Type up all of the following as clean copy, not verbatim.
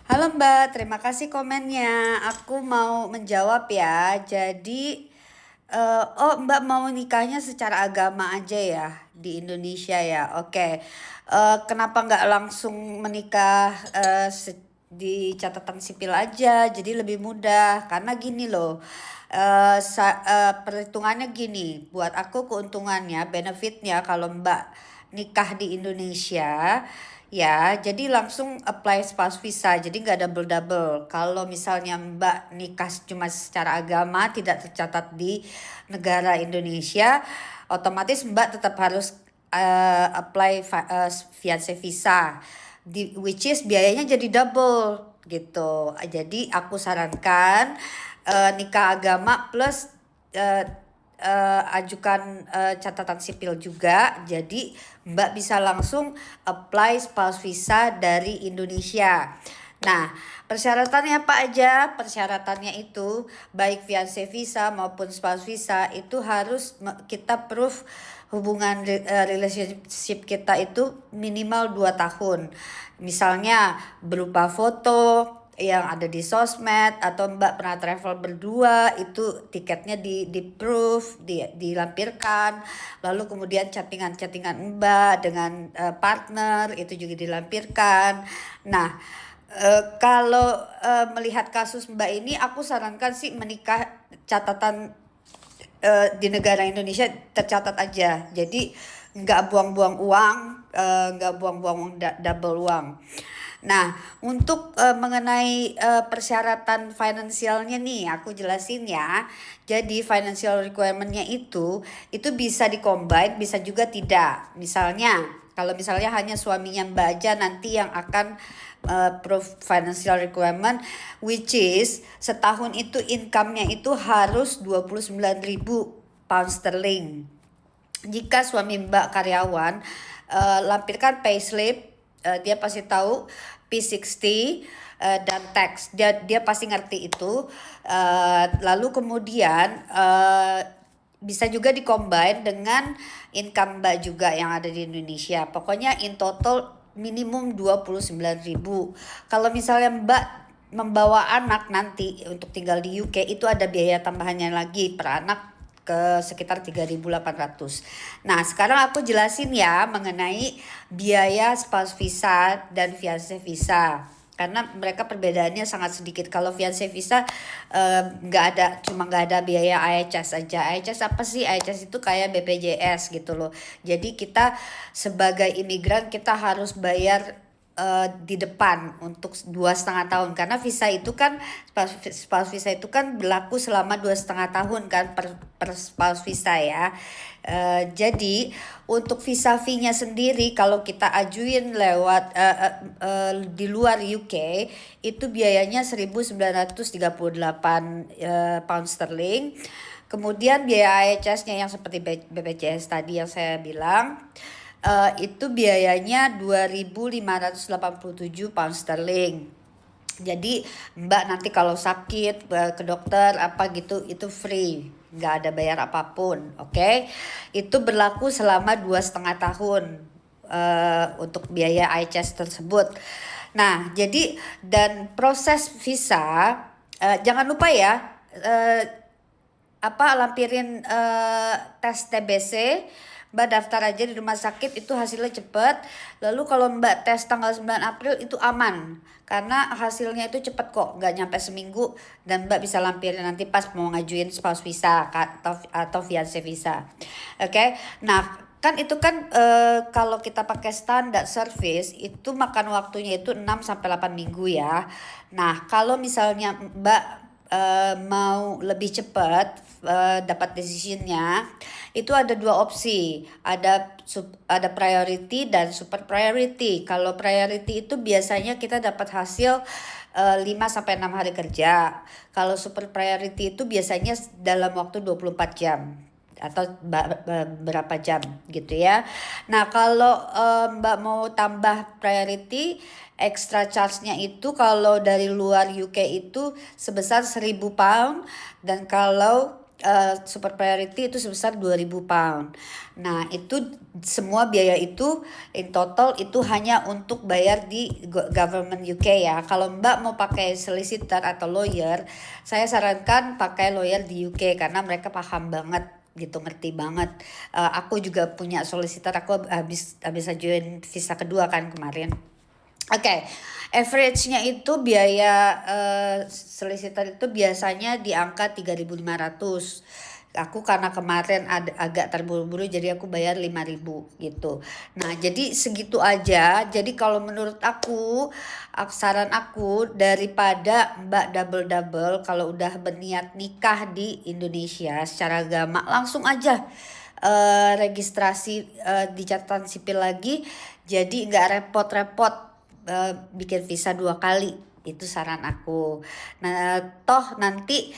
Halo Mbak, terima kasih komennya. Aku mau menjawab ya. Jadi, oh Mbak mau nikahnya secara agama aja ya di Indonesia ya. Oke. Kenapa nggak langsung menikah di catatan sipil aja? Jadi lebih mudah. Karena gini loh. Perhitungannya gini. Buat aku keuntungannya, benefitnya kalau Mbak nikah di Indonesia. Ya, jadi langsung apply spouse visa, jadi nggak double-double. Kalau misalnya Mbak nikah cuma secara agama, tidak tercatat di negara Indonesia, otomatis Mbak tetap harus apply fiancé visa, which is biayanya jadi double gitu. Jadi aku sarankan nikah agama plus eh, ajukan catatan sipil juga. Jadi Mbak bisa langsung apply spouse visa dari Indonesia. Nah, persyaratannya apa aja? Persyaratannya itu baik fiancé visa maupun spouse visa itu harus kita proof hubungan relationship kita itu minimal 2 tahun. Misalnya berupa foto yang ada di sosmed atau Mbak pernah travel berdua, itu tiketnya di proof, dilampirkan. Lalu kemudian chattingan Mbak dengan partner itu juga dilampirkan. Nah, kalau melihat kasus Mbak ini, aku sarankan sih menikah catatan di negara Indonesia tercatat aja. Jadi nggak buang-buang uang, nggak buang-buang double uang. Nah, untuk mengenai persyaratan finansialnya nih, aku jelasin ya. Jadi financial requirement-nya itu bisa dikombin, bisa juga tidak. Misalnya, kalau misalnya hanya suaminya Mbak aja nanti yang akan proof financial requirement, which is setahun itu income-nya itu harus 29.000 pound sterling. Jika suami Mbak karyawan, lampirkan payslip, dia pasti tahu P60 dan tax. Dia pasti ngerti itu. Lalu kemudian bisa juga dikombin dengan income Mbak juga yang ada di Indonesia. Pokoknya in total minimum 29.000. Kalau misalnya Mbak membawa anak nanti untuk tinggal di UK, itu ada biaya tambahannya lagi per anak ke sekitar 3.800. Nah, sekarang aku jelasin ya mengenai biaya spouse visa dan fiancé visa. Karena mereka perbedaannya sangat sedikit. Kalau fiancé visa nggak ada biaya IHS aja. IHS apa sih? IHS itu kayak BPJS gitu loh. Jadi kita sebagai imigran kita harus bayar di depan untuk 2,5 tahun, karena visa itu kan spouse visa itu kan berlaku selama 2,5 tahun kan per spouse visa ya. Jadi untuk visa fee-nya sendiri kalau kita ajuin lewat di luar UK itu biayanya 1.938 pound sterling. Kemudian biaya IHS-nya yang seperti BPJS tadi yang saya bilang, itu biayanya 2.587 pound sterling. Jadi Mbak nanti kalau sakit ke dokter apa gitu itu free, nggak ada bayar apapun, oke? Itu berlaku selama 2,5 tahun untuk biaya IHS tersebut. Nah, jadi dan proses visa, jangan lupa ya, lampirin tes TBC. Mbak daftar aja di rumah sakit, itu hasilnya cepet. Lalu kalau Mbak tes tanggal 9 April itu aman, karena hasilnya itu cepet kok, nggak nyampe seminggu. Dan Mbak bisa lampirin nanti pas mau ngajuin spouse visa atau fiancé visa. Oke. Nah, kan itu kan kalau kita pakai standar service itu makan waktunya itu 6 sampai 8 minggu ya. Nah, kalau misalnya Mbak mau lebih cepat dapat decisionnya, itu ada dua opsi, ada priority dan super priority. Kalau priority itu biasanya kita dapat hasil 5 sampai 6 hari kerja. Kalau super priority itu biasanya dalam waktu 24 jam atau berapa jam gitu ya. Nah, kalau Mbak mau tambah priority, extra charge-nya itu kalau dari luar UK itu sebesar 1.000 pound, dan kalau super priority itu sebesar 2.000 pound. Nah, itu semua biaya itu in total itu hanya untuk bayar di government UK ya. Kalau Mbak mau pakai solicitor atau lawyer, saya sarankan pakai lawyer di UK karena mereka paham banget gitu, ngerti banget. Aku juga punya solicitor, aku habis ajuin visa kedua kan kemarin. Oke, average-nya itu biaya solicitor itu biasanya di angka 3.500. Aku karena kemarin agak terburu-buru jadi aku bayar 5.000 gitu. Nah, jadi segitu aja. Jadi kalau menurut aku, saran aku daripada Mbak double-double kalau udah berniat nikah di Indonesia secara agama, langsung aja registrasi di catatan sipil lagi. Jadi nggak repot-repot bikin visa 2 kali. Itu saran aku. Nah, toh nanti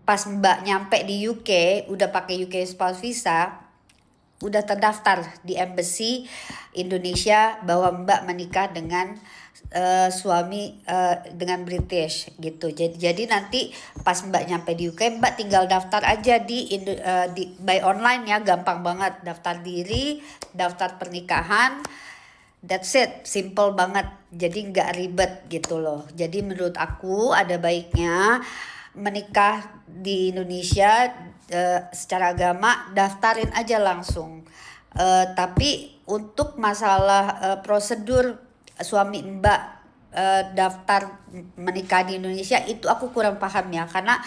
pas Mbak nyampe di UK udah pakai UK spouse visa, udah terdaftar di embassy Indonesia bahwa Mbak menikah dengan suami dengan British gitu. Jadi nanti pas Mbak nyampe di UK, Mbak tinggal daftar aja di by online ya, gampang banget. Daftar diri, daftar pernikahan. That's it, simple banget. Jadi nggak ribet gitu loh. Jadi menurut aku ada baiknya menikah di Indonesia secara agama daftarin aja langsung. Tapi untuk masalah prosedur suami Mbak daftar menikah di Indonesia itu aku kurang paham ya, karena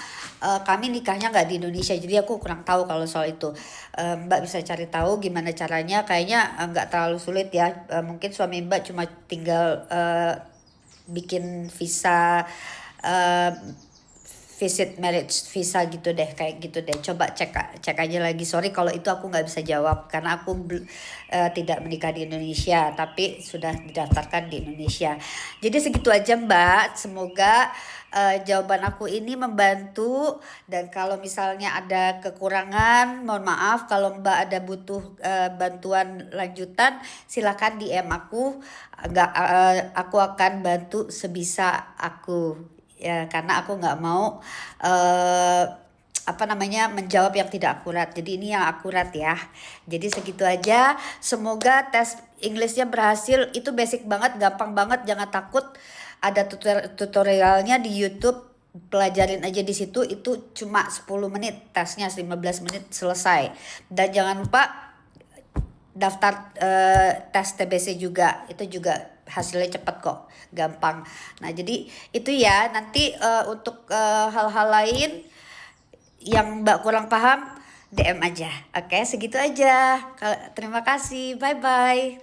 kami nikahnya nggak di Indonesia, jadi aku kurang tahu kalau soal itu. Mbak bisa cari tahu gimana caranya, kayaknya nggak terlalu sulit ya. Mungkin suami Mbak cuma tinggal bikin visa uh, visit marriage visa gitu deh, kayak gitu deh. Coba cek aja lagi. Sorry kalau itu aku nggak bisa jawab karena aku tidak menikah di Indonesia tapi sudah didaftarkan di Indonesia. Jadi segitu aja Mbak. Semoga jawaban aku ini membantu, dan kalau misalnya ada kekurangan mohon maaf. Kalau Mbak ada butuh bantuan lanjutan silakan DM aku. Aku akan bantu sebisa aku ya, karena aku nggak mau menjawab yang tidak akurat. Jadi ini yang akurat ya. Jadi segitu aja. Semoga tes Englishnya berhasil. Itu basic banget, gampang banget. Jangan takut. Ada tutorialnya di YouTube. Pelajarin aja di situ. Itu cuma 10 menit. Tesnya 15 menit selesai. Dan jangan lupa daftar tes TBC juga, itu juga hasilnya cepet kok, gampang. Nah jadi itu ya, nanti untuk hal-hal lain yang Mbak kurang paham DM aja. Oke, segitu aja. Terima kasih, bye bye.